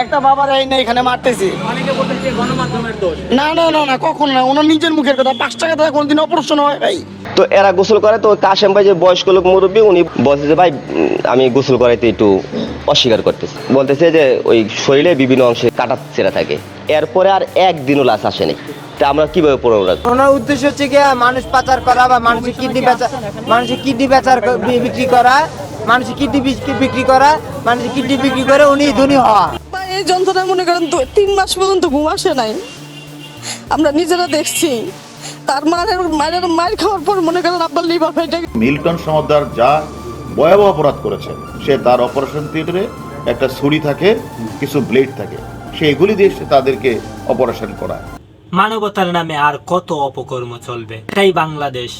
একটা বাবার এই না এখানে মারতেছে। না না না না, কখন না, ওনার নিজের মুখের কথা। 5 টাকা দিয়ে কোনদিন অপারেশন হয় ভাই? তো এরা গোসল করে, তো কাশেম ভাই যে বয়স্ক লোক মুরব্বী, উনি বলছে যে ভাই আমি গোসল করাইতে একটু অস্বীকার করতেছি, বলতেছে যে ওই শরীরে বিভিন্ন অংশে কাটা ছেঁড়া থাকে। এরপরে আর একদিনও লাশ আসেনি। তা আমরা কিভাবে প্রমাণ রাখবো? ওনার উদ্দেশ্য হচ্ছে কি মানুষ পাচার করা বা মানুষের কিডনি বিক্রি করা, মানুষের কিডনি বিক্রি করা, মানুষের কিডনি বিক্রি করে উনি ধনী হওয়া। এই যন্ত্রণা মনে করেন 3 মাস পর্যন্ত ঘুম আসে নাই, আমরা নিজেরা দেখছি। তার মায়ের খাওয়ার পর মনে করেন আব্বার লিভার ফেটে। মিল্টন সমাদ্দার যা ভয়াবহ অপরাধ করেছে, সে তার অপারেশন থিয়েটারে একটা ছুরি থাকে, কিছু ব্লেড থাকে, সেইগুলি দিয়ে সে তাদেরকে অপারেশন করায়। মানবতার নামে আর কত অপকর্ম চলবে, এটাই বাংলাদেশ।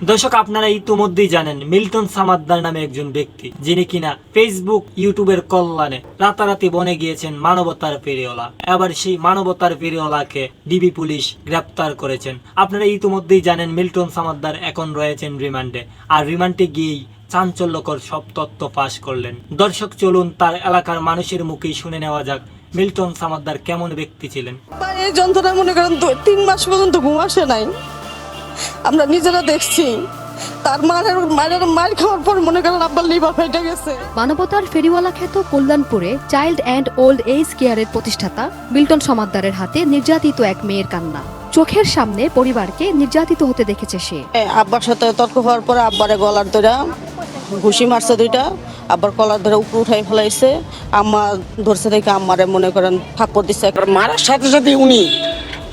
দর্শক, আপনারা ইতিমধ্যেই জানেন মিল্টন সামাদ্দার নামে একজন ব্যক্তি, যিনি কিনা ফেসবুক ইউটিউবের কল্যাণে রাতারাতি বনে গিয়েছেন মানবতার ফেরিওয়ালা। এবার সেই মানবতার ফেরিওয়ালাকে ডিবি পুলিশ গ্রেপ্তার করেছেন। আপনারা ইতিমধ্যেই জানেন মিল্টন সামাদ্দার এখন রয়েছেন রিমান্ডে, আর রিমান্ডে গিয়েই চাঞ্চল্যকর সব তথ্য ফাঁস করলেন। দর্শক, চলুন তার এলাকার মানুষের মুখেই শুনে নেওয়া যাক মিল্টন সামাদ্দার কেমন ব্যক্তি ছিলেন। এই যন্ত্রণা মনে করেন 3 মাস পর্যন্ত ঘুম আসে নাই, আমরা নিজেরা দেখছি। তার মায়ের খাওয়ার পর মনে করেন আব্বার লিভার ফেটে গেছে। মানবতার ফেরিওয়ালা খ্যাত কল্যাণপুরে চাইল্ড অ্যান্ড ওল্ড এজ কেয়ারের প্রতিষ্ঠাতা মিল্টন সমাদ্দারের হাতে নির্যাতিত এক মেয়ের কান্না। চোখের সামনে পরিবারকে নির্যাতিত হতে দেখেছে সে। আব্বার সাথে তর্ক হওয়ার পরে আব্বারে গলার ধরে ঘুষি মারছে 2টা, আব্বার কলার ধরে উপরে উঠাই ফেলাইছে। আম্মা ধরছে দেখে আম্মারে মনে করেন থাপ্পড় দিচ্ছে। মারার সাথে সাথে উনি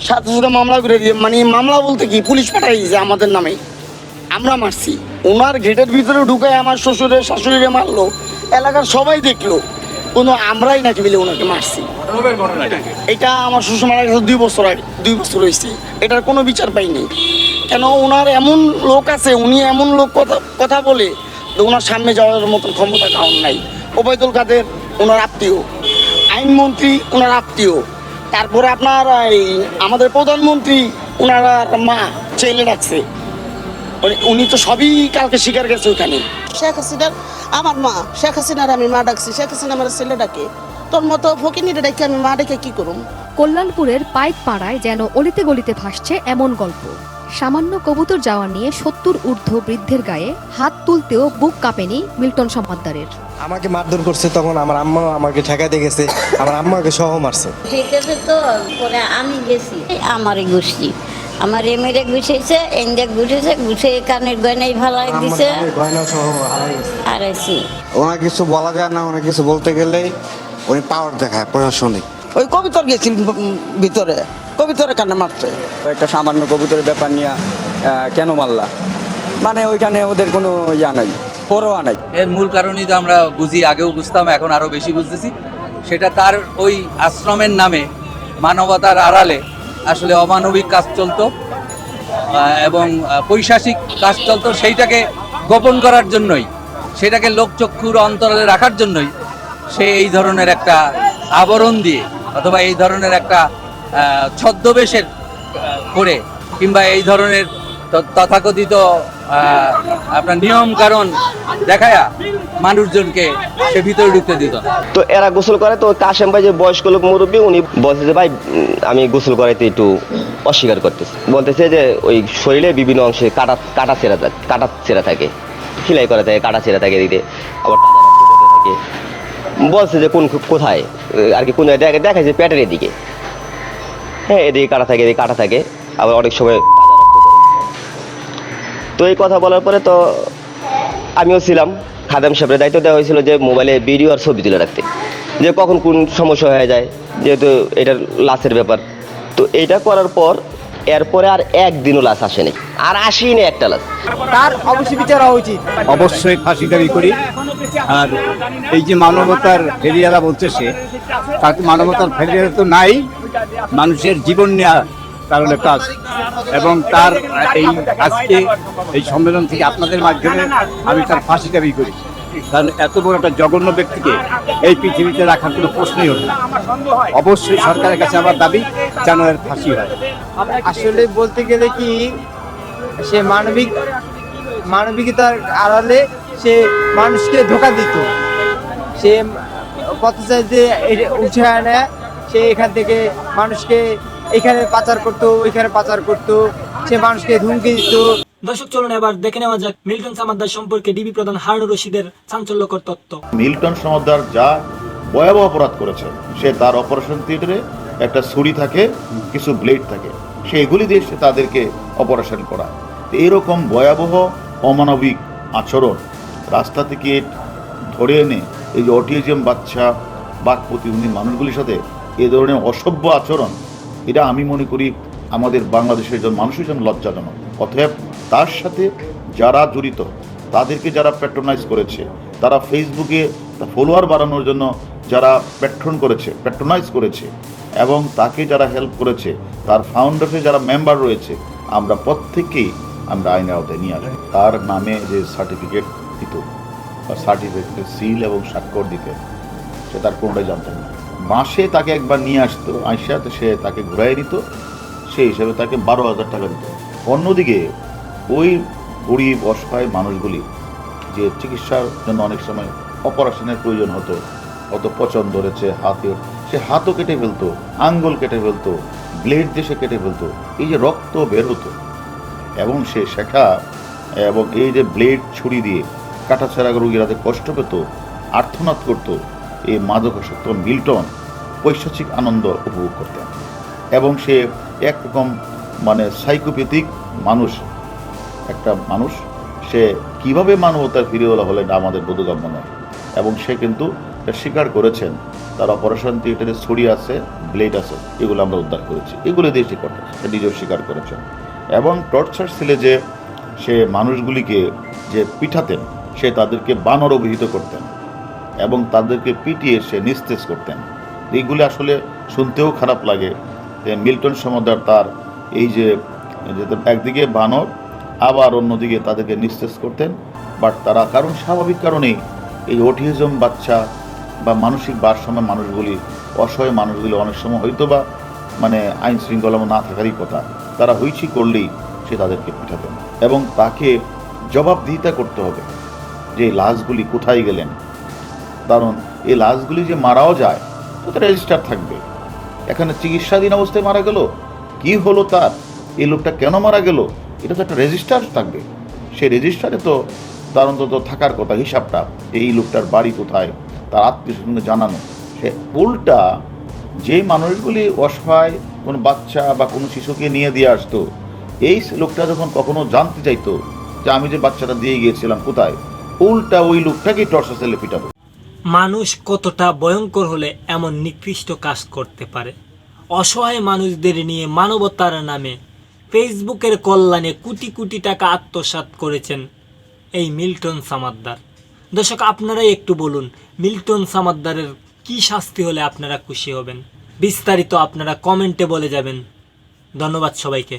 সাথে সাথে মামলা করে দিয়ে, মানে মামলা বলতে কি, পুলিশ পাঠাই দিয়েছে আমাদের নামে। আমরা মারছি, ওনার গেটের ভিতরে ঢুকায় আমার শ্বশুরের শাশুড়িরে মারলো, এলাকার সবাই দেখলো, কোনো আমরাই নাকি মিলে ওনাকে মারছি। এটা আমার শ্বশুর মারা গেছে 2 বছর আগে, 2 বছর হয়েছে, এটার কোনো বিচার পাইনি। কেন ওনার এমন লোক আছে, উনি এমন লোক কথা বলে, তো ওনার সামনে যাওয়ার মতন ক্ষমতা কারণ নাই। ওবায়দুল কাদের ওনার আত্মীয়, আইনমন্ত্রী ওনার আত্মীয়, তারপরে আপনার এই আমাদের প্রধানমন্ত্রী ওনার মা ছেলে ডাকছে, উনি তো সবই কালকে স্বীকার গেছে ওখানে। শেখ হাসিনার আমার মা, শেখ হাসিনার আমি মা ডাকছি, শেখ হাসিনা আমার ছেলে ডাকে। তোর মতো ফকিনিরে ডাকে আমি মা ডেকে কি করুম? কল্যাণপুরের পাইক পাড়ায় যেন অলিতে গলিতে ভাসছে এমন গল্প। সামান্য কবুতর যাওয়া নিয়ে 70 ঊর্ধ্ব বৃদ্ধের গায়ে হাত তুলতেও বুক কাঁপেনি মিল্টন সমাদ্দারের। আমাকে মারধর করছে, তখন আমার আম্মা আমাকে ঠেকাইতে গেছে, আমার আম্মাকে সহ মারছে। সেটাতে তো পরে আমি গেছি, আমারই গুছি, আমার এমএরে গুছিয়েছে, এন্ডে গুছিয়ে কানের গয়নাই ভালাই দিছে, গয়না সহ হারাইছি। ওনার কিছু বলা যায় না, ওনার কিছু বলতে গেলেই উনি পাওয়ার দেখায় প্রশাসনিক। ওই কবিতর গেছি ভিতরে, কবিতরে কান্না মারছে। একটা সামান্য কবুতরের ব্যাপার নিয়ে কেন মারলা, মানে ওইখানে ওদের কোনো ইয়া নাই, পরোয়া নাই। এর মূল কারণই তো আমরা বুঝি, আগেও বুঝতাম, এখন আরো বেশি বুঝতেছি। সেটা তার ওই আশ্রমের নামে মানবতার আড়ালে আসলে অমানবিক কাজ চলতো এবং পৈশাচিক কাজ চলতো। সেইটাকে গোপন করার জন্যই, সেটাকে লোকচক্ষুর অন্তরালে রাখার জন্যই সে এই ধরনের একটা আবরণ দিয়ে অথবা এই ধরনের একটা ছদ্মবেশের করে কিংবা এই ধরনের তথাকথিত আপনার নিয়ম কারণ দেখায়া মানুষজনকে সে ভিতরে ঢুকতে দিত না। তো এরা গোসল করে, তো কাশেম ভাই যে বয়স্ক লোক মুরব্বী, উনি বলছে যে ভাই আমি গোসল করাইতে একটু অস্বীকার করতেছি, বলতেছে যে ওই শরীরে বিভিন্ন অংশে কাটা ছেঁড়া থাকে, সেলাই করা থাকে, কাটা ছেঁড়া থাকে, এদিকে আবার থাকে। বলছে যে কোথায় আর কি, কোন জায়গায় দেখাচ্ছে পেটের এদিকে, হ্যাঁ এদিকে কাটা থাকে, আবার অনেক সময়। তো এই কথা বলার পরে তো আমিও ছিলাম, খাদেম সাহেবের দায়িত্ব দেওয়া হয়েছিল যে মোবাইলে ভিডিও আর ছবি তুলে রাখতে, যে কখন কোন সমস্যা হয়ে যায়, যেহেতু এটার লাশের ব্যাপার। তো এইটা করার পর এরপরে আর একদিনও লাশ আসেনি, আর আসেনি একটা লাশ। তার অবশ্যই বিচার হওয়া উচিত, অবশ্যই ফাঁসি দাবি করি। আর এই যে মানবতার ফেরিয়ালা বলছে, সে তার মানবতার ফেরিয়ালা তো নাই, মানুষের জীবন নেওয়া কারণে কাজ, এবং তার এই আজকে এই সম্মেলন থেকে আপনাদের মাধ্যমে আমি তার ফাঁসি দাবি করি। কারণ এত বড় একটা জঘন্য ব্যক্তিকে এই পৃথিবীতে রাখার কোনো প্রশ্নই হল না। অবশ্যই সরকারের কাছে আমার দাবি যেন এর ফাঁসি হয়। আসলে বলতে গেলে কি, সে মানবিকতার আড়ালে সে মানুষকে ধোঁকা দিত। সে পথচারী যে উঠে আনে, সে এখান থেকে মানুষকে এখানে পাচার করতো, ওইখানে পাচার করতো, সে মানুষকে হুমকি দিত। দর্শক চলুন এবার দেখে নেওয়া যাক মিল্টন সামাদ্দার সম্পর্কে ডিবি প্রধান হারুন রশিদের চাঞ্চল্যকর তথ্য। মিল্টন সমাদ্দার যা ভয়াবহ অপরাধ করেছে, সে তার অপারেশন থিয়েটারে একটা ছুরি থাকে, কিছু ব্লেড থাকে, সেইগুলি দিয়ে সে তাদেরকে অপারেশন করা। তো এরকম ভয়াবহ অমানবিক আচরণ রাস্তা থেকে ধরে এনে এই যে অটিজম বাচ্চা বা প্রতিবন্ধী মানুষগুলির সাথে এ ধরনের অসভ্য আচরণ, এটা আমি মনে করি আমাদের বাংলাদেশের জন্য মানুষের জন্য লজ্জাজনক। অতএব তার সাথে যারা জড়িত, তাদেরকে যারা প্যাট্রোনাইজ করেছে, তারা ফেসবুকে ফলোয়ার বাড়ানোর জন্য যারা প্যাট্রোনাইজ করেছে এবং তাকে যারা হেল্প করেছে, তার ফাউন্ডারে যারা মেম্বার রয়েছে, আমরা প্রত্যেককেই আমরা আইনের আওতায় নিয়ে আসবো। তার নামে যে সার্টিফিকেট দিত বা সার্টিফিকেটের সিল এবং স্বাক্ষর দিতে, সে তার কোনোটাই জানতেন না। মাসে তাকে একবার নিয়ে আসতো, আইসাতে সে তাকে ঘুরাই নিত, সেই হিসেবে তাকে 12,000 টাকা দিত। অন্যদিকে ওই গরিব অসহায় মানুষগুলি যে চিকিৎসার জন্য অনেক সময় অপারেশনের প্রয়োজন হতো, অত পচন ধরেছে হাতের, সে হাতও কেটে ফেলতো, আঙ্গুল কেটে ফেলতো, ব্লেড দিয়ে সে কেটে ফেলতো, এই যে রক্ত বের হতো এবং সে শেখা এবং এই যে ব্লেড ছুরি দিয়ে কাটাছেঁড়া রোগীরা কষ্ট পেত, আর্তনাদ করতো, এই মাদকাসক্ত মিল্টন পৈশাচিক আনন্দ উপভোগ করতেন এবং সে একরকম মানে সাইকোপ্যাথিক মানুষ, একটা মানুষ, সে কিভাবে মানবতার ফিরিওয়ালা হলেন আমাদের বোধগম্য নয়। এবং সে কিন্তু স্বীকার করেছেন তার অপারেশন থিয়েটারে ছুরি আছে, ব্লেড আছে, এগুলো আমরা উদ্ধার করেছি, এগুলো দিয়ে সে করতেন, সে নিজেও স্বীকার করেছেন। এবং টর্চার সেলে যে সে মানুষগুলিকে যে পিঠাতেন, সে তাদেরকে বানর অভিহিত করতেন এবং তাদেরকে পিটিয়ে সে নিস্তেজ করতেন। এইগুলি আসলে শুনতেও খারাপ লাগে। মিল্টন সমাদ্দার তার এই যে একদিকে বানর, আবার অন্যদিকে তাদেরকে নিস্তেজ করতেন, বাট তারা কারণ স্বাভাবিক কারণেই এই অটিজম বাচ্চা বা মানসিক ভারসাম্য মানুষগুলি, অসহায় মানুষগুলি অনেক সময় হয়তো বা মানে আইন শৃঙ্খলা না থাকারই কথা, তারা হইচি করলেই সে তাদেরকে পিঠাতেন এবং তাকে জবাবদিহিতা করতে হবে যে এই লাশগুলি কোথায় গেলেন। কারণ এই লাশগুলি যে মারাও যায় তো তার রেজিস্টার থাকবে, এখানে চিকিৎসাধীন অবস্থায় মারা গেল, কি হলো তার, এই লোকটা কেন মারা গেল, এটা তো একটা রেজিস্টার থাকবে। সেই রেজিস্টারে তো তার অন্তত থাকার কথা হিসাবটা, এই লোকটার বাড়ি কোথায়, তার আত্মীয়স্বজনকে জানানো। সে উল্টা যে মানুষগুলি অসহায় কোনো বাচ্চা বা কোনো শিশুকে নিয়ে দিয়ে আসতো, এই লোকটা যখন কখনো জানতে চাইতো যে আমি যে বাচ্চাটা দিয়ে গিয়েছিলাম কোথায়, উল্টা ওই লোকটাকেই টর্চার সেলে পিটাতো। মানুষ কতটা ভয়ঙ্কর হলে এমন নিকৃষ্ট কাজ করতে পারে। অসহায় মানুষদের নিয়ে মানবতার নামে ফেসবুকের কল্যাণে কোটি কোটি টাকা আত্মসাৎ করেছেন এই মিল্টন সামাদ্দার। দর্শক আপনারাই একটু বলুন, মিল্টন সামাদ্দারের কি শাস্তি হলে আপনারা খুশি হবেন? বিস্তারিত আপনারা কমেন্টে বলে যাবেন। ধন্যবাদ সবাইকে।